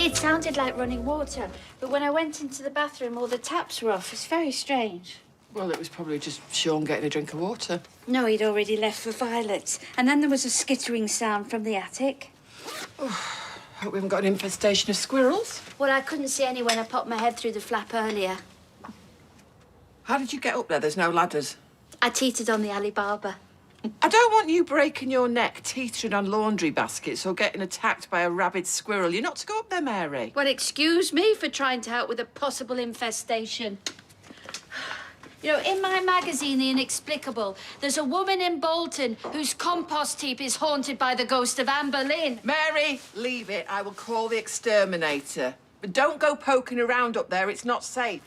It sounded like running water, but when I went into the bathroom, all the taps were off. It's very strange. Well, it was probably just Sean getting a drink of water. No, he'd already left for Violet's. And then there was a skittering sound from the attic. Oh, hope we haven't got an infestation of squirrels. Well, I couldn't see any when I popped my head through the flap earlier. How did you get up there? There's no ladders. I teetered on the Alibaba. I don't want you breaking your neck teetering on laundry baskets or getting attacked by a rabid squirrel. You're not to go up there, Mary. Well, excuse me for trying to help with a possible infestation. You know, in my magazine, The Inexplicable, there's a woman in Bolton whose compost heap is haunted by the ghost of Anne Boleyn. Mary, leave it. I will call the exterminator. But don't go poking around up there. It's not safe.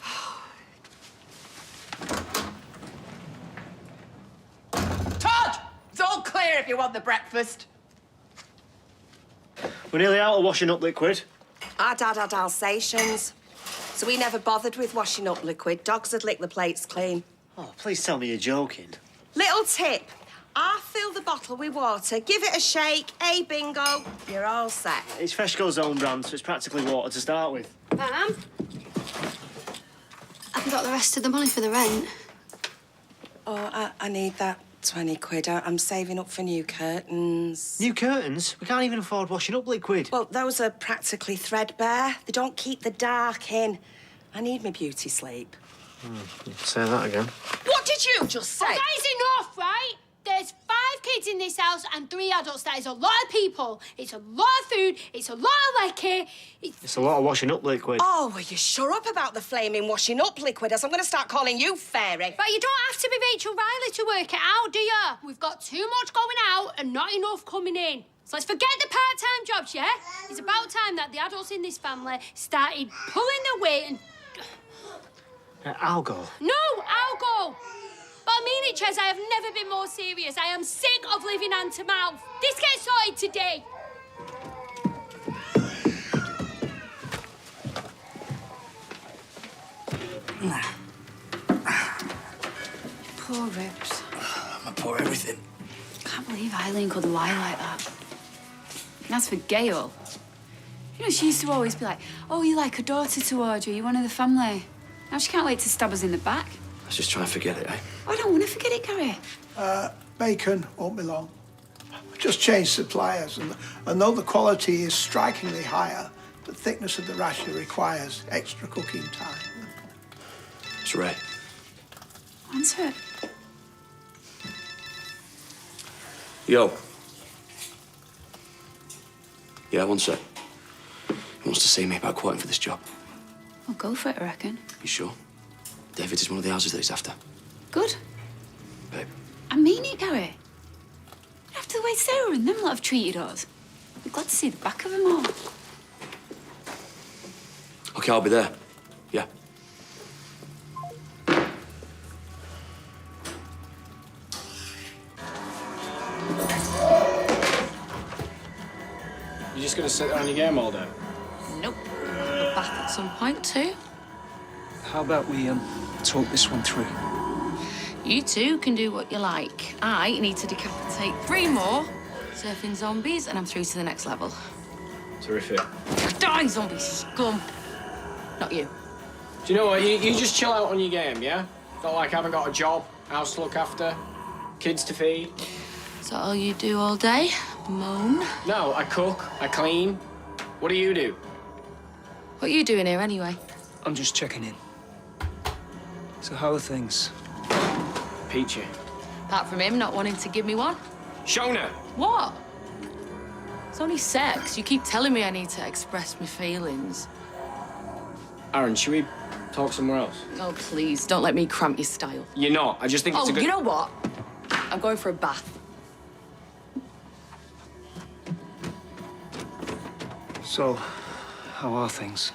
Todd! It's all clear if you want the breakfast. We're nearly out of washing up liquid. Our dad had Alsatians, so we never bothered with washing up liquid. Dogs would lick the plates clean. Oh, please tell me you're joking. Little tip. I fill the bottle with water, give it a shake, hey, bingo, you're all set. It's Freshco's own brand, so it's practically water to start with. Ma'am? Have you got the rest of the money for the rent? Oh, I need that 20 quid. I'm saving up for new curtains. New curtains? We can't even afford washing up liquid. Well, those are practically threadbare. They don't keep the dark in. I need my beauty sleep. Say that again. What did you just say? That is enough, right? There's 5 kids in this house and 3 adults. That is a lot of people. It's a lot of food. It's a lot of liquor. It's a lot of washing up liquid. Oh, will you shut up about the flaming washing up liquid, as I'm going to start calling you Fairy. But you don't have to be Rachel Riley to work it out, do you? We've got too much going out and not enough coming in. So let's forget the part-time jobs, yeah? It's about time that the adults in this family started pulling their weight and... I'll go. No, I'll go. But I mean it, Ches, I have never been more serious. I am sick of living hand to mouth. This gets sorted today. Poor ribs. I'm pour everything. Can't believe Eileen could lie like that. And as for Gail, you know, she used to always be like, oh, you're like a daughter to Audrey, you're one of the family. Now she can't wait to stab us in the back. Let's just try and forget it, eh? I don't want to forget it, Gary. Bacon won't be long. Just changed suppliers, and though the quality is strikingly higher, the thickness of the rasher requires extra cooking time. It's Ray. Answer it. Yo. Yeah, one sec. He wants to see me about quoting for this job. Well, go for it, I reckon. You sure? David's is one of the houses that he's after. Good. Babe. I mean it, Gary. After the way Sarah and them lot have treated us, we're glad to see the back of them all. OK, I'll be there. Yeah. You're just gonna sit there on your game all day? Nope. Go back at some point, too. How about we, talk this one through? You two can do what you like. I need to decapitate 3 more surfing zombies, and I'm through to the next level. Terrific. Die, zombies, scum. Not you. Do you know what? You just chill out on your game, yeah? Not like I haven't got a job, house to look after, kids to feed. Is that all you do all day? Moan? No, I cook, I clean. What do you do? What are you doing here, anyway? I'm just checking in. So how are things? Peachy. Apart from him not wanting to give me one. Shona! What? It's only sex. You keep telling me I need to express my feelings. Aaron, should we talk somewhere else? Oh, please, don't let me cramp your style. You're not. I just think it's a good... you know what? I'm going for a bath. So, how are things?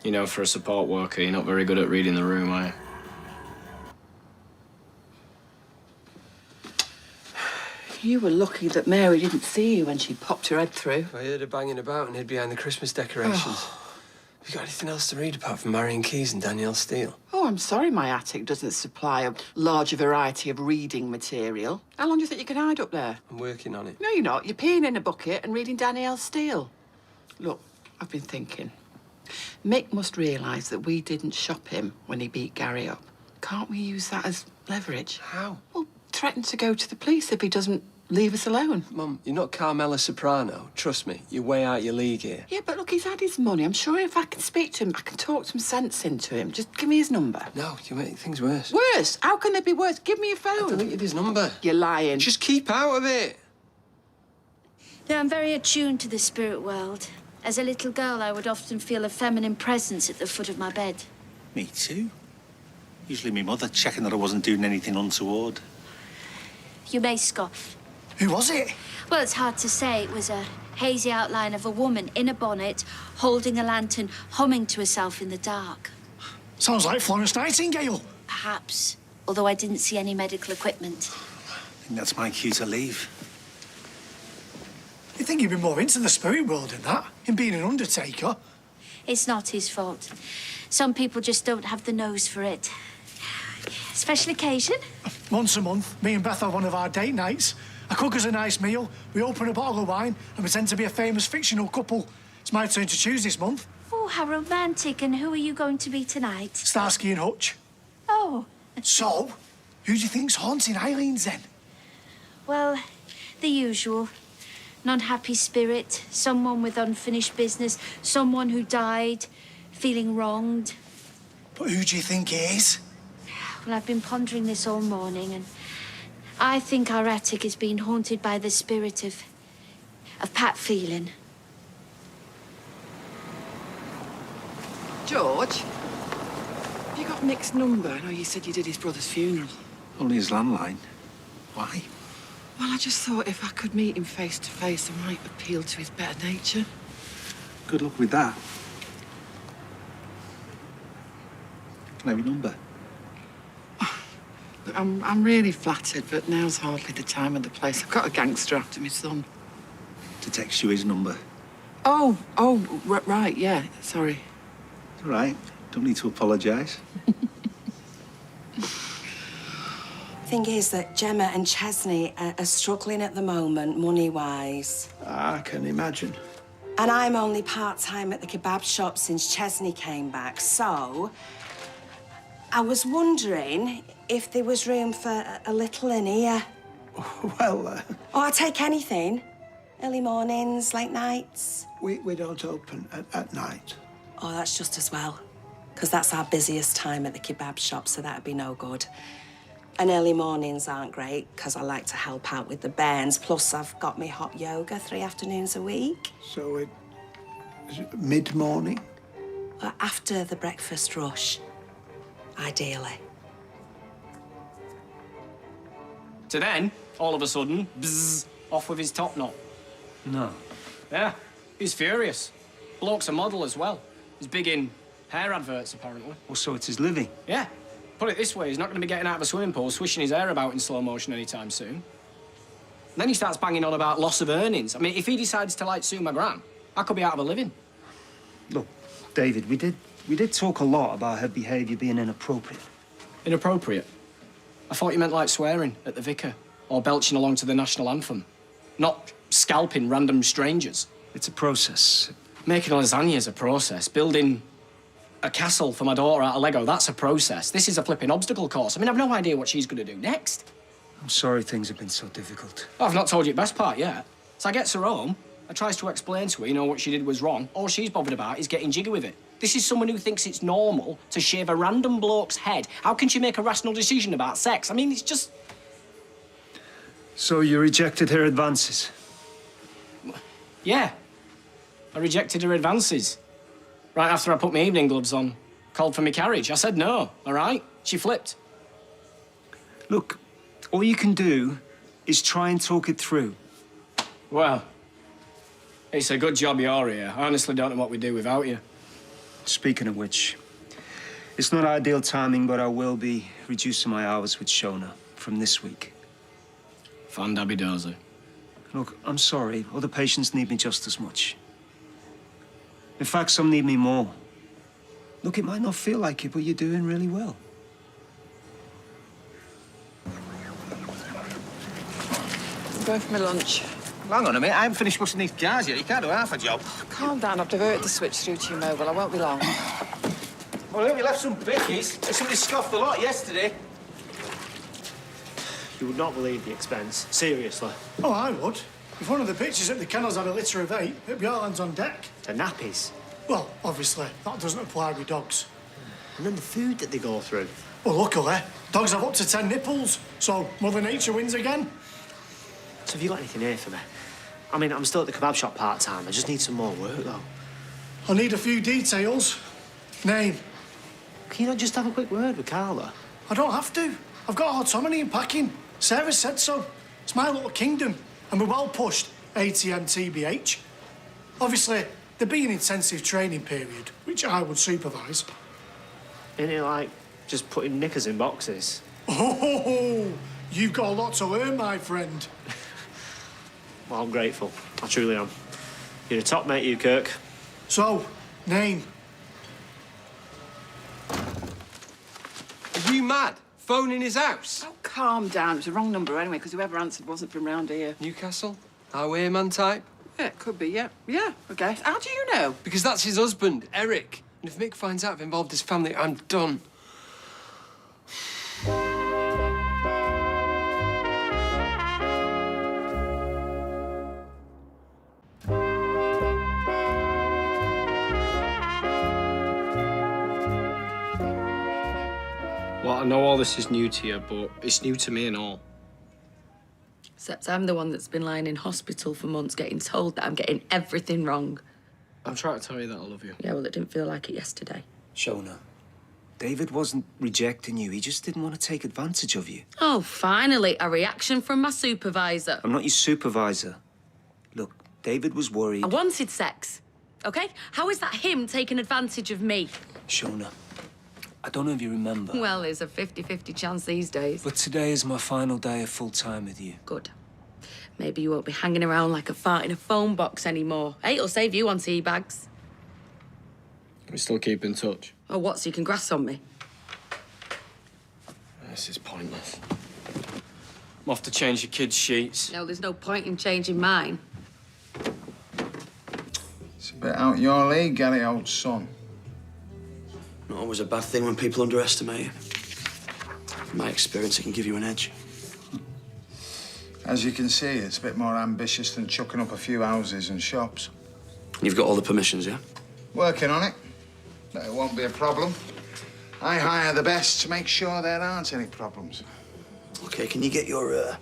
You know, for a support worker, you're not very good at reading the room, are you? You were lucky that Mary didn't see you when she popped her head through. I heard her banging about and hid behind the Christmas decorations. Have you got anything else to read apart from Marion Keyes and Danielle Steele? Oh, I'm sorry my attic doesn't supply a larger variety of reading material. How long do you think you can hide up there? I'm working on it. No, you're not. You're peeing in a bucket and reading Danielle Steele. Look, I've been thinking. Mick must realise that we didn't shop him when he beat Gary up. Can't we use that as leverage? How? Well, threaten to go to the police if he doesn't leave us alone. Mum, you're not Carmela Soprano. Trust me, you're way out your league here. Yeah, but look, he's had his money. I'm sure if I can speak to him, I can talk some sense into him. Just give me his number. No, you make things worse. Worse? How can they be worse? Give me your I phone. deleted his number. You're lying. Just keep out of it. Yeah, I'm very attuned to the spirit world. As a little girl, I would often feel a feminine presence at the foot of my bed. Me too. Usually my mother checking that I wasn't doing anything untoward. You may scoff. Who was it? Well, it's hard to say. It was a hazy outline of a woman in a bonnet, holding a lantern, humming to herself in the dark. Sounds like Florence Nightingale. Perhaps, although I didn't see any medical equipment. I think that's my cue to leave. You think you'd be more into the spirit world than that, in being an undertaker? It's not his fault. Some people just don't have the nose for it. Special occasion? Once a month, me and Beth have one of our date nights. I cook us a nice meal, we open a bottle of wine, and pretend to be a famous fictional couple. It's my turn to choose this month. Oh, how romantic. And who are you going to be tonight? Starsky and Hutch. Oh. So, who do you think's haunting Eileen's then? Well, the usual. An unhappy spirit, someone with unfinished business, someone who died, feeling wronged. But who do you think it is? Well, I've been pondering this all morning, and I think our attic is being haunted by the spirit of Pat Phelan. George, have you got Mick's number? I know you said you did his brother's funeral. Only his landline. Why? Well, I just thought if I could meet him face to face, I might appeal to his better nature. Good luck with that. Can I have your number? Look, I'm really flattered, but now's hardly the time or the place. I've got a gangster after my son. To text you his number. Right, yeah, sorry. All right. Don't need to apologise. Thing is that Gemma and Chesney are struggling at the moment, money-wise. I can imagine. And I'm only part-time at the kebab shop since Chesney came back, so I was wondering if there was room for a little in here. Well, Oh, I'll take anything. Early mornings, late nights. we don't open at night. Oh, that's just as well, because that's our busiest time at the kebab shop, so that'd be no good. And early mornings aren't great, because I like to help out with the bairns. Plus, I've got me hot yoga 3 afternoons a week. So is it mid-morning? Well, after the breakfast rush, ideally. To then, all of a sudden, bzzz, off with his top knot. No. Yeah, he's furious. Bloke's a model as well. He's big in hair adverts, apparently. Well, so it's his living. Yeah. Put it this way, he's not going to be getting out of a swimming pool swishing his hair about in slow motion anytime soon. And then he starts banging on about loss of earnings. I mean, if he decides to, like, sue my gran, I could be out of a living. Look, David, we did talk a lot about her behaviour being inappropriate. Inappropriate? I thought you meant, like, swearing at the vicar or belching along to the national anthem. Not scalping random strangers. It's a process. Making a lasagna is a process. Building a castle for my daughter out of Lego, that's a process. This is a flipping obstacle course. I mean, I've no idea what she's going to do next. I'm sorry things have been so difficult. Well, I've not told you the best part yet. So I gets her home, I tries to explain to her, you know, what she did was wrong. All she's bothered about is getting jiggy with it. This is someone who thinks it's normal to shave a random bloke's head. How can she make a rational decision about sex? I mean, it's just... So you rejected her advances? Yeah. I rejected her advances. Right after I put my evening gloves on, called for my carriage. I said no, all right? She flipped. Look, all you can do is try and talk it through. Well, it's a good job you're here. I honestly don't know what we'd do without you. Speaking of which, it's not ideal timing, but I will be reducing my hours with Shona from this week. Fandabby-dozy. Look, I'm sorry. Other patients need me just as much. In fact, some need me more. Look, it might not feel like it, but you're doing really well. I'm going for my lunch. Hang on a minute, I haven't finished washing these cars yet. You can't do half a job. Calm down, I've diverted the switch through to your mobile. I won't be long. Well, look, you left some bickies. Somebody scoffed a lot yesterday. You would not believe the expense. Seriously. Oh, I would. If one of the pitches at the kennels had a litter of 8, it'd be all hands on deck. The nappies. Well, obviously, that doesn't apply with dogs. And then the food that they go through. Well, luckily, dogs have up to 10 nipples, so Mother Nature wins again. So have you got anything here for me? I mean, I'm still at the kebab shop part-time. I just need some more work, though. I need a few details. Name. Can you not just have a quick word with Carla? I don't have to. I've got autonomy in packing. Sarah said so. It's my little kingdom, and we're well pushed, ATM TBH. Obviously, there'd be an intensive training period, which I would supervise. Isn't it like just putting knickers in boxes? Oh, you've got a lot to learn, my friend. Well, I'm grateful. I truly am. You're a top mate, you, Kirk. So, name. Are you mad? Phone in his house? Oh, calm down. It was the wrong number anyway, because whoever answered wasn't from round here. Newcastle? Highwayman type? Yeah, it could be, yeah. Yeah, I guess. How do you know? Because that's his husband, Eric. And if Mick finds out I've involved his family, I'm done. Well, I know all this is new to you, but it's new to me and all. Except I'm the one that's been lying in hospital for months getting told that I'm getting everything wrong. I'm trying to tell you that I love you. Yeah, well, it didn't feel like it yesterday. Shona, David wasn't rejecting you. He just didn't want to take advantage of you. Oh, finally, a reaction from my supervisor. I'm not your supervisor. Look, David was worried. I wanted sex, OK? How is that him taking advantage of me? Shona, I don't know if you remember. Well, there's a 50-50 chance these days. But today is my final day of full time with you. Good. Maybe you won't be hanging around like a fart in a phone box anymore. Hey, it'll save you on tea bags. We still keep in touch. Oh, what, so you can grass on me? This is pointless. I'm off to change your kids' sheets. No, there's no point in changing mine. It's a bit out your league, Gary, old son. Not always a bad thing when people underestimate you. In my experience, it can give you an edge. As you can see, it's a bit more ambitious than chucking up a few houses and shops. You've got all the permissions, yeah? Working on it. But it won't be a problem. I hire the best to make sure there aren't any problems. OK, can you get your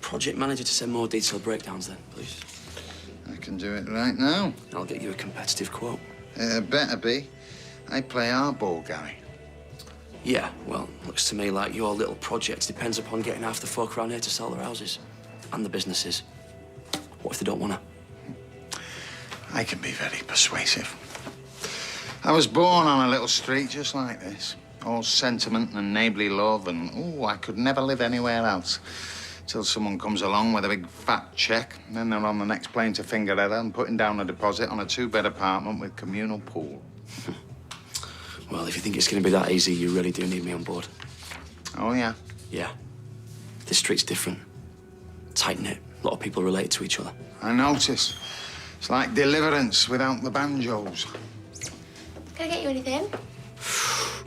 project manager to send more detailed breakdowns then, please? I can do it right now. I'll get you a competitive quote. Better be. I play hardball, Gary. Yeah, well, looks to me like your little project depends upon getting half the folk around here to sell their houses. And the businesses. What if they don't want to? I can be very persuasive. I was born on a little street just like this. All sentiment and neighbourly love, and, ooh, I could never live anywhere else. Till someone comes along with a big fat cheque, and then they're on the next plane to Fingerella and putting down a deposit on a 2-bed apartment with communal pool. Well, if you think it's going to be that easy, you really do need me on board. Oh, yeah? Yeah. This street's different. Tight-knit. A lot of people relate to each other. I notice. It's like Deliverance without the banjos. Can I get you anything?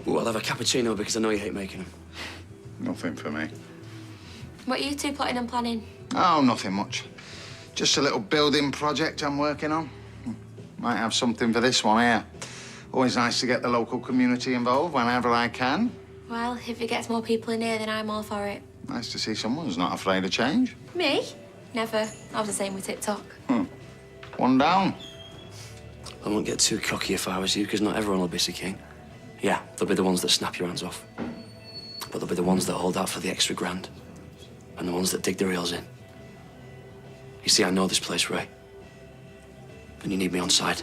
Ooh, I'll have a cappuccino because I know you hate making them. Nothing for me. What are you two plotting and planning? Oh, nothing much. Just a little building project I'm working on. Might have something for this one here. Always nice to get the local community involved whenever I can. Well, if it gets more people in here, then I'm all for it. Nice to see someone who's not afraid of change. Me? Never. I was the same with TikTok. One down. I won't get too cocky if I was you, because not everyone will be so keen. Yeah, there'll be the ones that snap your hands off. But there'll be the ones that hold out for the extra grand. And the ones that dig their heels in. You see, I know this place, Ray. And you need me on side.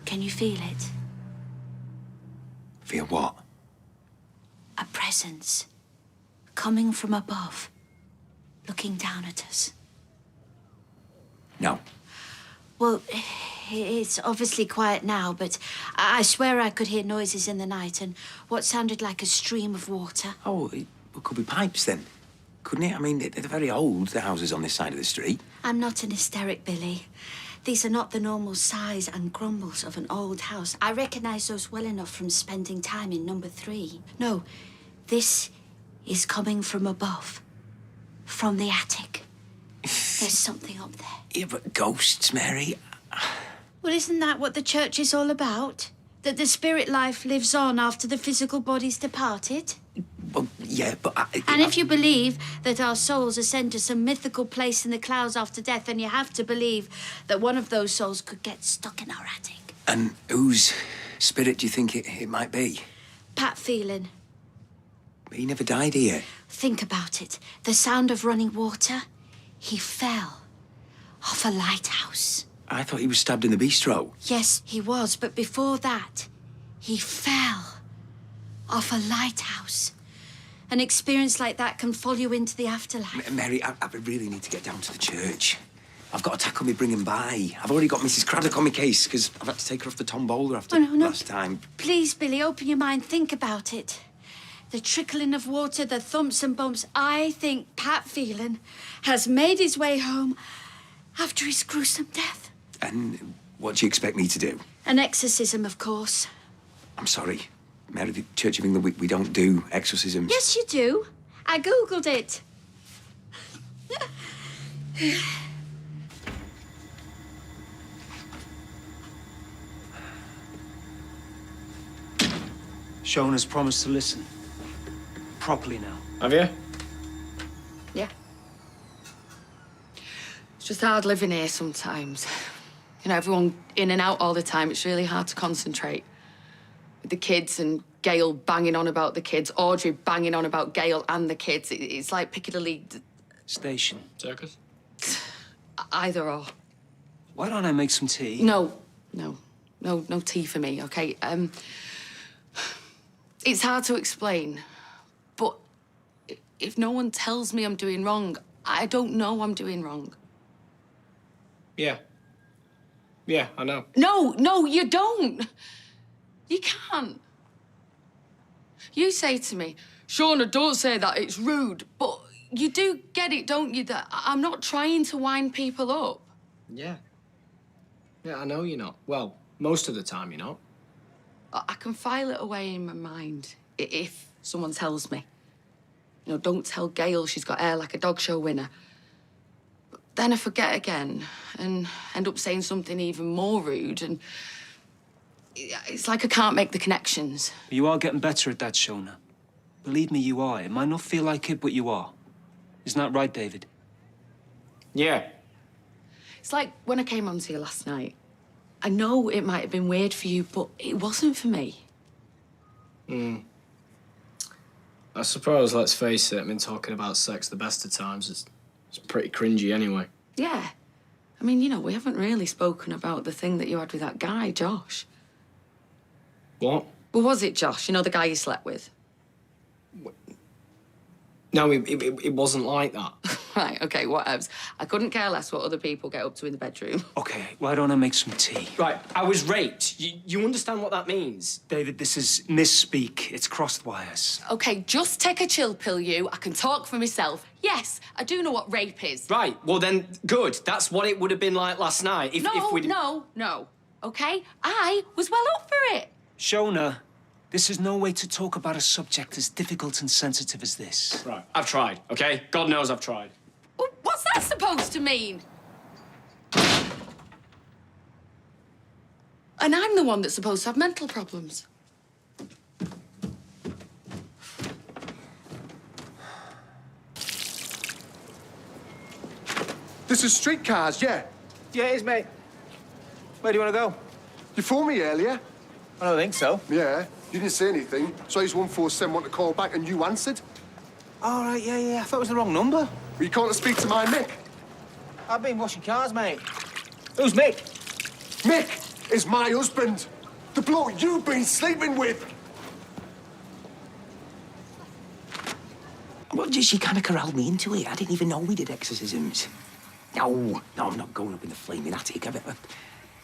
Can you feel it? Feel what? A presence coming from above, looking down at us. No. Well, it's obviously quiet now, but I swear I could hear noises in the night and what sounded like a stream of water. Oh, it could be pipes then. couldn't it? I mean, they're very old, the houses on this side of the street. I'm not an hysteric, Billy. These are not the normal size and grumbles of an old house. I recognise those well enough from spending time in number 3. No, this is coming from above. From the attic. There's something up there. Yeah, but ghosts, Mary. Well, isn't that what the church is all about? That the spirit life lives on after the physical body's departed? Well, yeah, but And if you believe that our souls are sent to some mythical place in the clouds after death, then you have to believe that one of those souls could get stuck in our attic. And whose spirit do you think it might be? Pat Phelan. He never died here. Think about it. The sound of running water. He fell off a lighthouse. I thought he was stabbed in the bistro. Yes, he was, but before that, he fell off a lighthouse. An experience like that can follow you into the afterlife. Mary, I really need to get down to the church. I've got to tackle me bringing by. I've already got Mrs. Craddock on my case because I've had to take her off the tombola after last time. Please, Billy, open your mind. Think about it. The trickling of water, the thumps and bumps. I think Pat Phelan has made his way home after his gruesome death. And what do you expect me to do? An exorcism, of course. I'm sorry, Mary, the Church of England, we don't do exorcisms. Yes, you do. I Googled it. Shona's promised to listen. Properly now. Have you? Yeah. It's just hard living here sometimes. You know, everyone in and out all the time. It's really hard to concentrate. With the kids and Gail banging on about the kids, Audrey banging on about Gail and the kids. It's like Piccadilly... Station. Circus? Either or. Why don't I make some tea? No tea for me, okay? It's hard to explain, but if no one tells me I'm doing wrong, I don't know I'm doing wrong. Yeah. Yeah, I know. No, you don't. You can't. You say to me, Shona, don't say that, it's rude, but you do get it, don't you, that I'm not trying to wind people up? Yeah. Yeah, I know you're not. Well, most of the time you're not. I can file it away in my mind if someone tells me. You know, don't tell Gail she's got hair like a dog show winner. But then I forget again and end up saying something even more rude, and it's like I can't make the connections. You are getting better at that, Shona. Believe me, you are. It might not feel like it, but you are. Isn't that right, David? Yeah. It's like when I came on to you last night. I know it might have been weird for you, but it wasn't for me. I suppose, let's face it, I mean, talking about sex the best of times is pretty cringy anyway. Yeah. I mean, you know, we haven't really spoken about the thing that you had with that guy, Josh. What? Well, was it Josh? You know, the guy you slept with? No, it wasn't like that. Right, OK, whatevs. I couldn't care less what other people get up to in the bedroom. OK, why don't I make some tea? Right, I was raped. You understand what that means? David, this is misspeak. It's crossed wires. OK, just take a chill pill, you. I can talk for myself. Yes, I do know what rape is. Right, well then, good. That's what it would have been like last night if we'd... No. OK? I was well up for it. Shona, this is no way to talk about a subject as difficult and sensitive as this. Right, I've tried, OK? God knows I've tried. Well, what's that supposed to mean? And I'm the one that's supposed to have mental problems. This is streetcars, yeah? Yeah, it is, mate. Where do you want to go? You phoned me earlier. I don't think so. Yeah, you didn't say anything, so I used 147 want to call back and you answered. All right, yeah. I thought it was the wrong number. Well, you can't speak to my Mick. I've been washing cars, mate. Who's Mick? Mick is my husband. The bloke you've been sleeping with. Well, she kind of corralled me into it. I didn't even know we did exorcisms. No, I'm not going up in the flaming attic.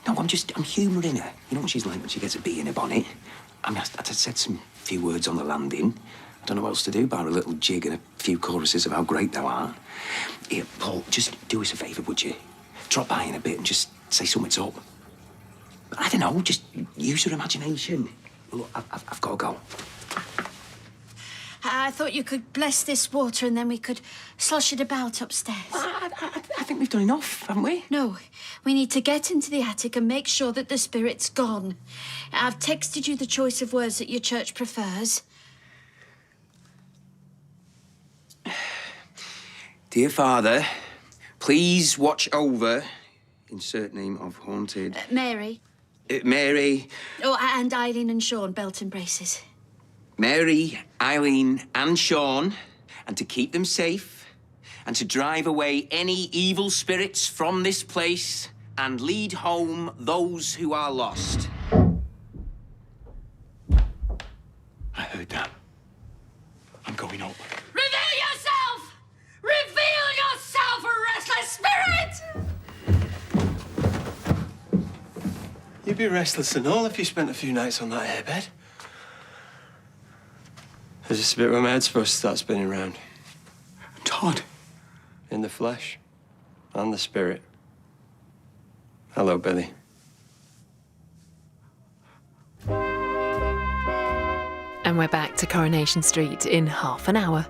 No, I'm humouring her. You know what she's like when she gets a bee in her bonnet? I mean, I said some few words on the landing, Don't know what else to do, bar a little jig and a few choruses of how great thou art. Here, Paul, just do us a favour, would you? Drop by in a bit and just say something's up. I don't know, just use your imagination. Look, I've got to go. I thought you could bless this water and then we could slosh it about upstairs. I think we've done enough, haven't we? No, we need to get into the attic and make sure that the spirit's gone. I've texted you the choice of words that your church prefers. Dear Father, please watch over, insert name of haunted... Mary. Mary... Oh, and Eileen and Sean, belt and braces. Mary, Eileen and Sean, and to keep them safe, and to drive away any evil spirits from this place, and lead home those who are lost. I heard that. I'm going up. Reveal yourself! Reveal yourself, restless spirit! You'd be restless and all if you spent a few nights on that airbed. Is this a bit where my head's supposed to start spinning round? Todd. In the flesh and the spirit. Hello, Billy. And we're back to Coronation Street in half an hour.